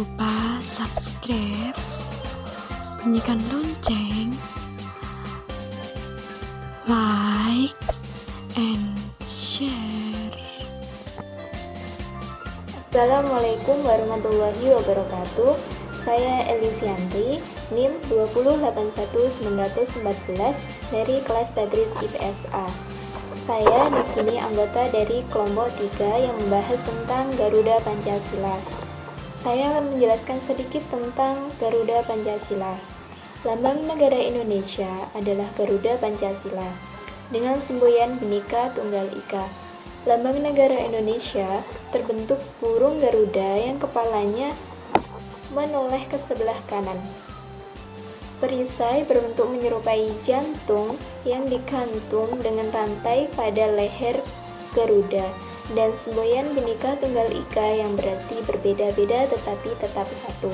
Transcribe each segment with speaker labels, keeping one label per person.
Speaker 1: lupa subscribe, bunyikan lonceng, like, and share.
Speaker 2: Assalamualaikum warahmatullahi wabarakatuh. Saya Elivianti, NIM 2081914 dari kelas Tadris IPSA. Saya di sini anggota dari kelompok 3 yang membahas tentang Garuda Pancasila. Saya akan menjelaskan sedikit tentang Garuda Pancasila. Lambang negara Indonesia adalah Garuda Pancasila dengan semboyan Bhinneka Tunggal Ika. Lambang negara Indonesia terbentuk burung Garuda yang kepalanya menoleh ke sebelah kanan. Perisai berbentuk menyerupai jantung yang digantung dengan rantai pada leher Garuda, dan semboyan Bhinneka Tunggal Ika yang berarti berbeda-beda tetapi tetap satu.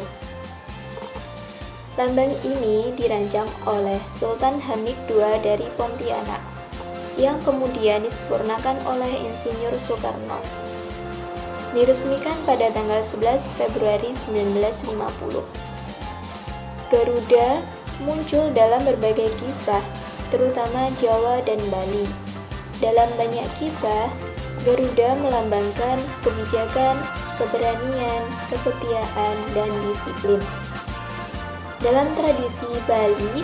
Speaker 2: Lambang ini dirancang oleh Sultan Hamid II dari Pontianak, yang kemudian disempurnakan oleh Insinyur Soekarno. Diresmikan pada tanggal 11 Februari 1950. Garuda muncul dalam berbagai kisah, terutama Jawa dan Bali. Dalam banyak kisah, Garuda melambangkan kebijakan, keberanian, kesetiaan, dan disiplin. Dalam tradisi Bali,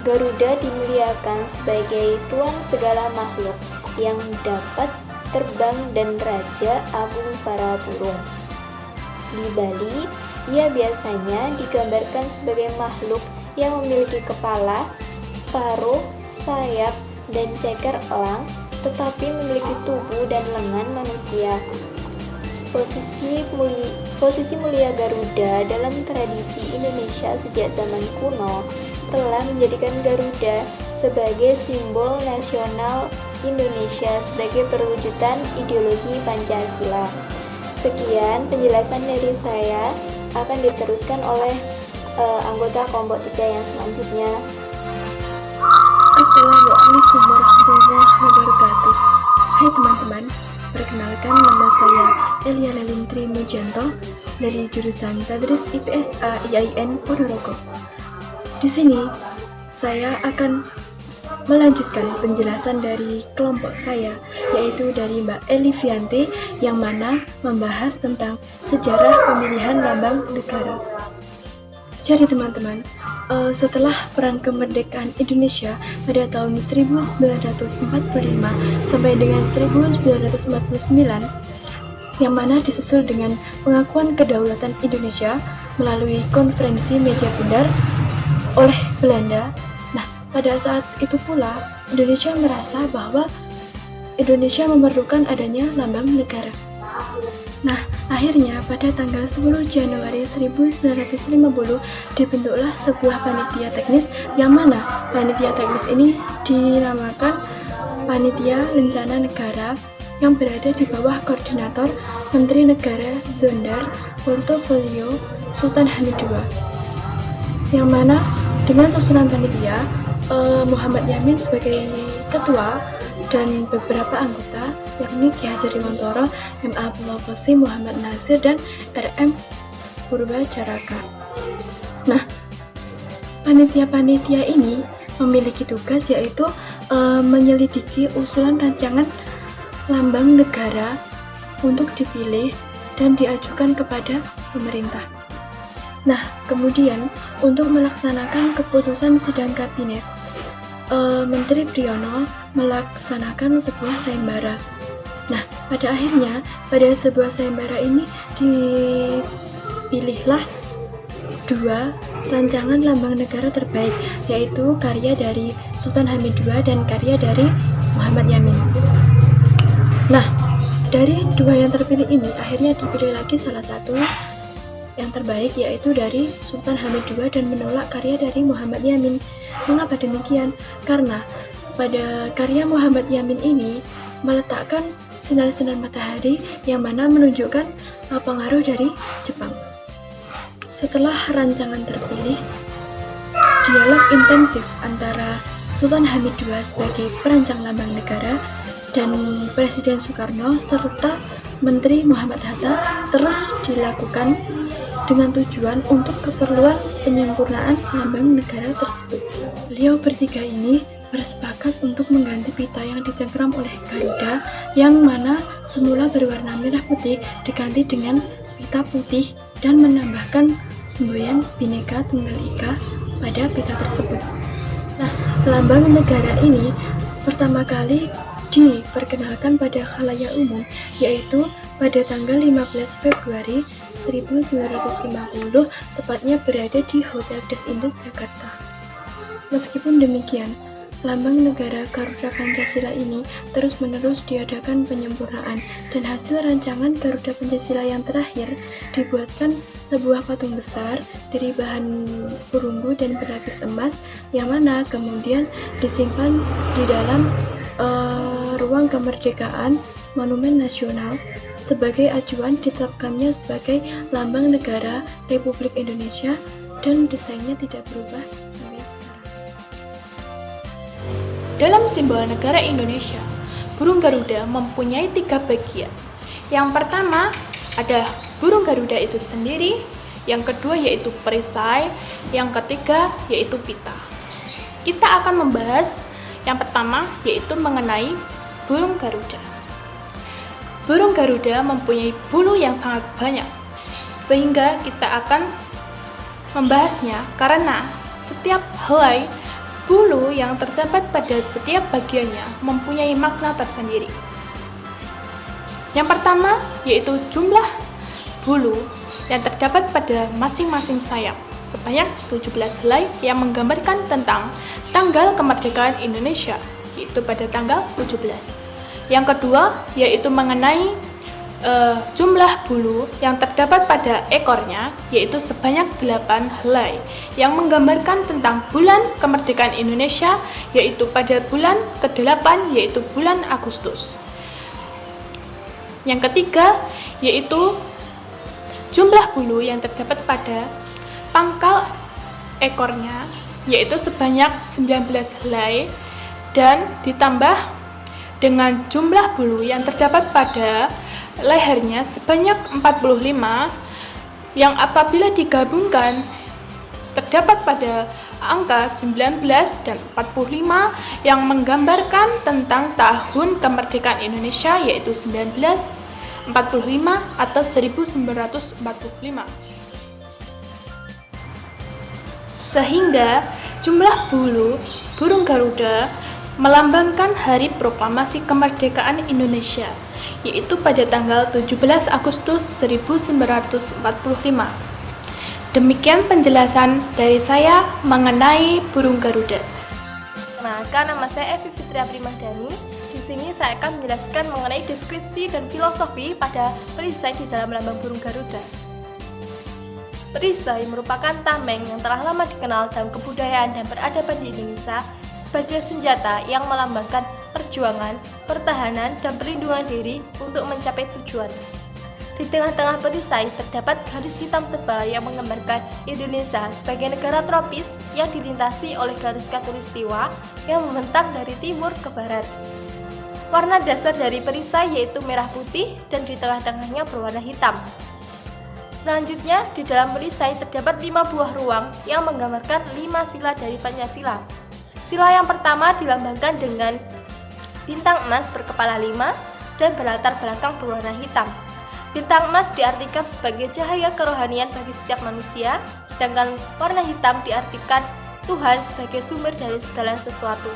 Speaker 2: Garuda dimuliakan sebagai tuan segala makhluk yang dapat terbang dan raja agung para burung. Di Bali, ia biasanya digambarkan sebagai makhluk yang memiliki kepala, paruh, sayap, dan ceker elang, tetapi memiliki tubuh dan lengan manusia. Posisi mulia Garuda dalam tradisi Indonesia sejak zaman kuno telah menjadikan Garuda sebagai simbol nasional Indonesia sebagai perwujudan ideologi Pancasila. Sekian penjelasan dari saya, akan diteruskan oleh anggota kelompok 3 yang selanjutnya.
Speaker 1: Assalamualaikum warahmatullahi wabarakatuh. Hai teman-teman, perkenalkan nama saya Eliana Lintri Mujanto dari jurusan Tadris IPSA IAIN Ponorogo. Di sini saya akan melanjutkan penjelasan dari kelompok saya, yaitu dari Mbak Elivianti, yang mana membahas tentang sejarah pemilihan lambang negara. Jadi teman-teman, setelah Perang Kemerdekaan Indonesia pada tahun 1945 sampai dengan 1949, yang mana disusul dengan pengakuan kedaulatan Indonesia melalui konferensi meja bundar oleh Belanda. Nah, pada saat itu pula Indonesia merasa bahwa Indonesia memerlukan adanya lambang negara. Nah, akhirnya pada tanggal 10 Januari 1950 dibentuklah sebuah panitia teknis, yang mana panitia teknis ini dinamakan Panitia Lencana Negara, yang berada di bawah koordinator Menteri Negara Zondar Portofolio Sultan Hamid II. Yang mana dengan susunan panitia, Muhammad Yamin sebagai ketua dan beberapa anggota, yakni Ki Hajar Dewantara, M.A. Abdullah Qasim, Muhammad Nasir, dan R.M. Purba Caraka. Nah, panitia-panitia ini memiliki tugas yaitu menyelidiki usulan rancangan lambang negara untuk dipilih dan diajukan kepada pemerintah. Nah, kemudian untuk melaksanakan keputusan sidang kabinet, Menteri Priyono melaksanakan sebuah sayembara. Nah, pada akhirnya pada sebuah sayembara ini dipilihlah 2 rancangan lambang negara terbaik, yaitu karya dari Sultan Hamid II dan karya dari Muhammad Yamin. Nah, dari 2 yang terpilih ini akhirnya dipilih lagi salah satu yang terbaik, yaitu dari Sultan Hamid II, dan menolak karya dari Muhammad Yamin. Mengapa demikian? Karena pada karya Muhammad Yamin ini meletakkan sinar-sinar matahari yang mana menunjukkan pengaruh dari Jepang. Setelah rancangan terpilih, dialog intensif antara Sultan Hamid II sebagai perancang lambang negara dan Presiden Soekarno serta Menteri Muhammad Hatta terus dilakukan dengan tujuan untuk keperluan penyempurnaan lambang negara tersebut. Beliau bertiga ini bersepakat untuk mengganti pita yang dicengkram oleh Garuda yang mana semula berwarna merah putih diganti dengan pita putih dan menambahkan semboyan Bhinneka Tunggal Ika pada pita tersebut. Nah, lambang negara ini pertama kali diperkenalkan pada khalayak umum yaitu pada tanggal 15 Februari 1950 tepatnya berada di Hotel Des Indes Jakarta. Meskipun demikian, lambang negara Garuda Pancasila ini terus-menerus diadakan penyempurnaan dan hasil rancangan Garuda Pancasila yang terakhir dibuatkan sebuah patung besar dari bahan perunggu dan berlapis emas yang mana kemudian disimpan di dalam ruang kemerdekaan Monumen Nasional sebagai acuan ditetapkannya sebagai lambang negara Republik Indonesia dan desainnya tidak berubah sampai sekarang.
Speaker 3: Dalam simbol negara Indonesia, burung Garuda mempunyai 3 bagian. Yang pertama ada burung Garuda itu sendiri, yang kedua yaitu perisai, yang ketiga yaitu pita. Kita akan membahas yang pertama yaitu mengenai burung Garuda. Burung Garuda mempunyai bulu yang sangat banyak, sehingga kita akan membahasnya karena setiap helai bulu yang terdapat pada setiap bagiannya mempunyai makna tersendiri. Yang pertama yaitu jumlah bulu yang terdapat pada masing-masing sayap, sebanyak 17 helai yang menggambarkan tentang tanggal kemerdekaan Indonesia, yaitu pada tanggal 17. Yang kedua yaitu mengenai jumlah bulu yang terdapat pada ekornya, yaitu sebanyak 8 helai yang menggambarkan tentang bulan kemerdekaan Indonesia, yaitu pada bulan ke-8 yaitu bulan Agustus. Yang ketiga yaitu jumlah bulu yang terdapat pada pangkal ekornya, yaitu sebanyak 19 helai dan ditambah dengan jumlah bulu yang terdapat pada lehernya sebanyak 45 yang apabila digabungkan terdapat pada angka 19 dan 45 yang menggambarkan tentang tahun kemerdekaan Indonesia, yaitu 1945 atau 1945. Sehingga jumlah bulu burung Garuda melambangkan hari proklamasi kemerdekaan Indonesia, yaitu pada tanggal 17 Agustus 1945. Demikian penjelasan dari saya mengenai burung Garuda.
Speaker 4: Perkenalkan, nama saya Evi Fitria Primadani. Di sini saya akan menjelaskan mengenai deskripsi dan filosofi pada perisai di dalam lambang burung Garuda. Perisai merupakan tameng yang telah lama dikenal dalam kebudayaan dan peradaban di Indonesia sebagai senjata yang melambangkan perjuangan, pertahanan, dan perlindungan diri untuk mencapai tujuan. Di tengah-tengah perisai terdapat garis hitam tebal yang menggambarkan Indonesia sebagai negara tropis yang dilintasi oleh garis khatulistiwa yang membentang dari timur ke barat. Warna dasar dari perisai yaitu merah putih dan di tengah-tengahnya berwarna hitam. Selanjutnya, di dalam perisai terdapat 5 buah ruang yang menggambarkan 5 sila dari Pancasila. Sila yang pertama dilambangkan dengan bintang emas berkepala 5 dan berlatar belakang berwarna hitam. Bintang emas diartikan sebagai cahaya kerohanian bagi setiap manusia, sedangkan warna hitam diartikan Tuhan sebagai sumber dari segala sesuatu.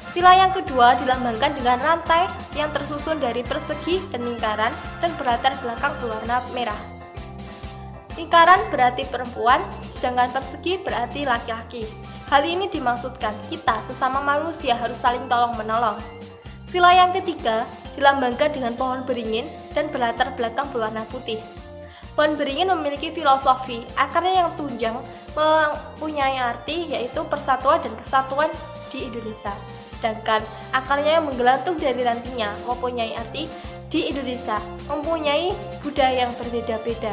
Speaker 4: Sila yang kedua dilambangkan dengan rantai yang tersusun dari persegi dan lingkaran dan berlatar belakang berwarna merah. Lingkaran berarti perempuan, sedangkan persegi berarti laki-laki. Hal ini dimaksudkan kita sesama manusia harus saling tolong-menolong. Sila yang ketiga dilambangkan dengan pohon beringin dan berlatar belakang berwarna putih. Pohon beringin memiliki filosofi, akarnya yang tunjang mempunyai arti yaitu persatuan dan kesatuan di Indonesia. Sedangkan akarnya yang menggelantung dari rantingnya mempunyai arti di Indonesia, mempunyai budaya yang berbeda-beda.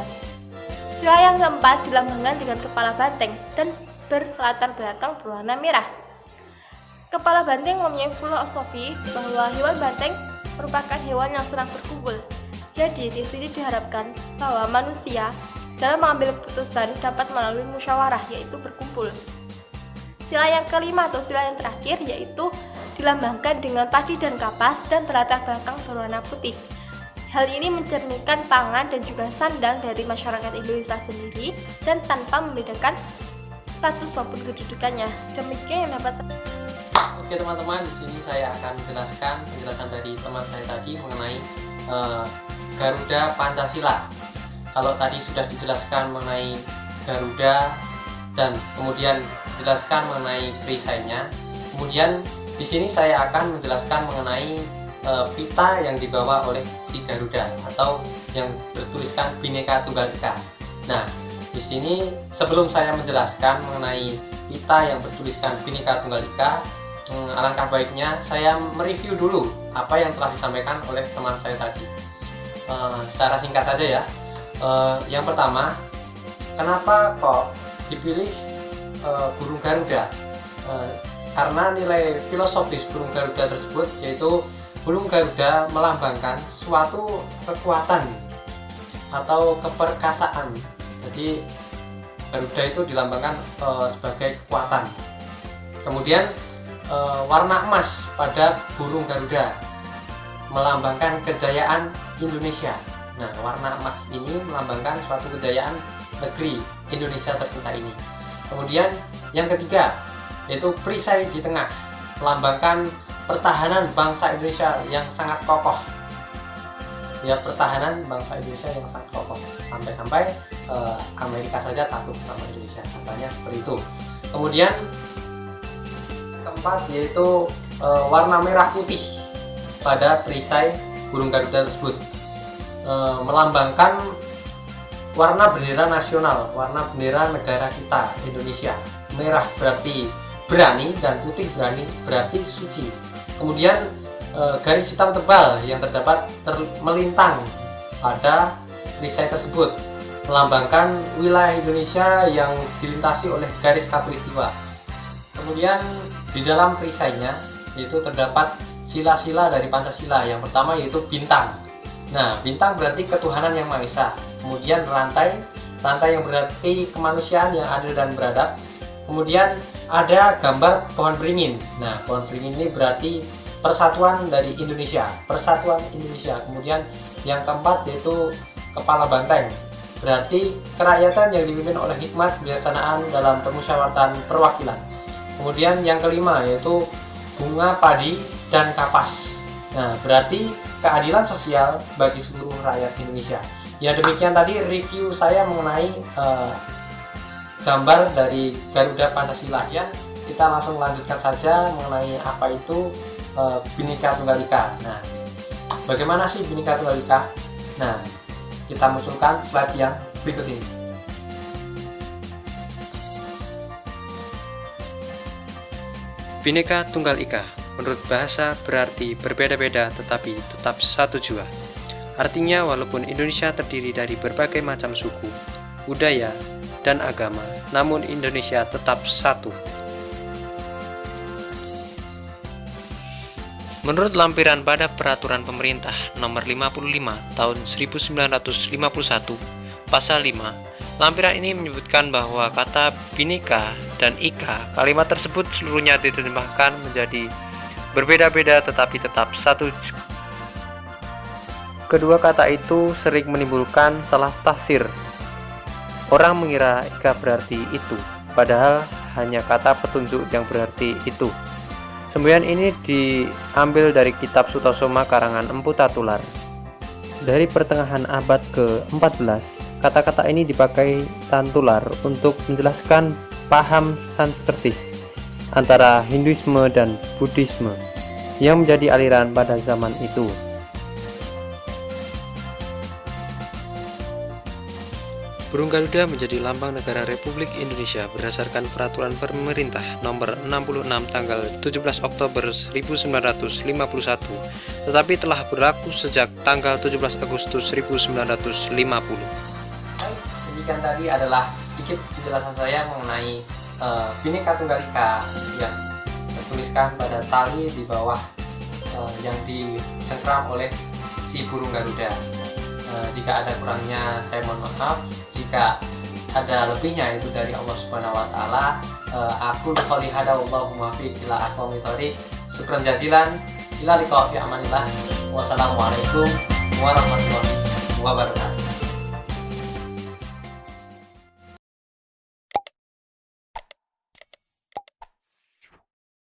Speaker 4: Sila yang keempat dilambangkan dengan kepala banteng dan berlatar belakang berwarna merah. Kepala banteng mempunyai filosofi bahwa hewan banteng merupakan hewan yang senang berkumpul. Jadi di sini diharapkan bahwa manusia dalam mengambil keputusan dapat melalui musyawarah, yaitu berkumpul. Sila yang kelima atau sila yang terakhir yaitu dilambangkan dengan padi dan kapas dan berlatar belakang berwarna putih. Hal ini mencerminkan pangan dan juga sandang dari masyarakat Indonesia sendiri dan tanpa membedakan status maupun kedudukannya. Demikian yang dapat.
Speaker 5: Oke teman-teman, di sini saya akan menjelaskan penjelasan dari teman saya tadi mengenai Garuda Pancasila. Kalau tadi sudah dijelaskan mengenai Garuda dan kemudian dijelaskan mengenai perisainya, kemudian di sini saya akan menjelaskan mengenai pita yang dibawa oleh si Garuda atau yang bertuliskan Bhinneka Tunggal Ika. Nah, di sini sebelum saya menjelaskan mengenai pita yang bertuliskan Bhinneka Tunggal Ika, alangkah baiknya saya mereview dulu apa yang telah disampaikan oleh teman saya tadi. Secara singkat saja ya. Yang pertama, kenapa kok dipilih burung Garuda? Karena nilai filosofis burung Garuda tersebut yaitu burung Garuda melambangkan suatu kekuatan atau keperkasaan. Jadi Garuda itu dilambangkan sebagai kekuatan. Kemudian warna emas pada burung Garuda melambangkan kejayaan Indonesia. Nah, warna emas ini melambangkan suatu kejayaan negeri Indonesia tercinta ini. Kemudian yang ketiga yaitu perisai di tengah melambangkan pertahanan bangsa Indonesia yang sangat kokoh. Ya, pertahanan bangsa Indonesia yang sangat kokoh sampai-sampai Amerika saja takut sama Indonesia, katanya seperti itu. Kemudian keempat yaitu warna merah putih pada perisai burung Garuda tersebut melambangkan warna bendera nasional, warna bendera negara kita Indonesia. Merah berarti berani dan putih berarti suci. Kemudian garis hitam tebal yang terdapat melintang pada perisai tersebut melambangkan wilayah Indonesia yang dilintasi oleh garis khatulistiwa. Kemudian di dalam perisainya itu terdapat sila-sila dari Pancasila. Yang pertama yaitu bintang. Nah, bintang berarti ketuhanan yang Maha Esa. Kemudian rantai yang berarti kemanusiaan yang adil dan beradab. Kemudian ada gambar pohon beringin. Nah, pohon beringin ini berarti persatuan dari Indonesia, persatuan Indonesia. Kemudian yang keempat yaitu kepala banteng. Berarti kerakyatan yang dipimpin oleh hikmat kebijaksanaan dalam permusyawaratan perwakilan. Kemudian yang kelima yaitu bunga padi dan kapas. Nah, berarti keadilan sosial bagi seluruh rakyat Indonesia. Ya, demikian tadi review saya mengenai gambar dari Garuda Pancasila. Ya, kita langsung lanjutkan saja mengenai apa itu Bhinneka Tunggal Ika. Nah, bagaimana sih Bhinneka Tunggal Ika? Nah, kita munculkan slide yang berikut ini.
Speaker 6: Bhinneka Tunggal Ika menurut bahasa berarti berbeda-beda tetapi tetap satu jua. Artinya walaupun Indonesia terdiri dari berbagai macam suku, budaya, dan agama, namun Indonesia tetap satu. Menurut lampiran pada Peraturan Pemerintah Nomor 55 Tahun 1951, Pasal 5, lampiran ini menyebutkan bahwa kata Bhinneka dan Ika, kalimat tersebut seluruhnya diterjemahkan menjadi berbeda-beda tetapi tetap satu. Kedua kata itu sering menimbulkan salah tafsir. Orang mengira Ika berarti itu, padahal hanya kata petunjuk yang berarti itu. Semboyan ini diambil dari kitab Sutasoma karangan Empu Tatular. Dari pertengahan abad ke-14, kata-kata ini dipakai Tantular untuk menjelaskan paham Sanskertis antara Hinduisme dan Buddhisme yang menjadi aliran pada zaman itu. Burung Garuda menjadi lambang negara Republik Indonesia berdasarkan Peraturan Pemerintah Nomor 66 Tanggal 17 Oktober 1951, tetapi telah berlaku sejak tanggal 17 Agustus 1950.
Speaker 5: Demikian tadi adalah sedikit penjelasan saya mengenai Bhinneka Tunggal Ika yang tertuliskan pada tali di bawah yang dicengkram oleh si burung Garuda. Jika ada kurangnya saya mohon maaf. Jika jika ada lebihnya itu dari Allah Subhanahu wa taala. Aku qouli hada wallahu muwaffiq ila aqwamit thoriq. Syukran jazilan. Ila liqa fi amanillah. Wassalamualaikum warahmatullahi wabarakatuh.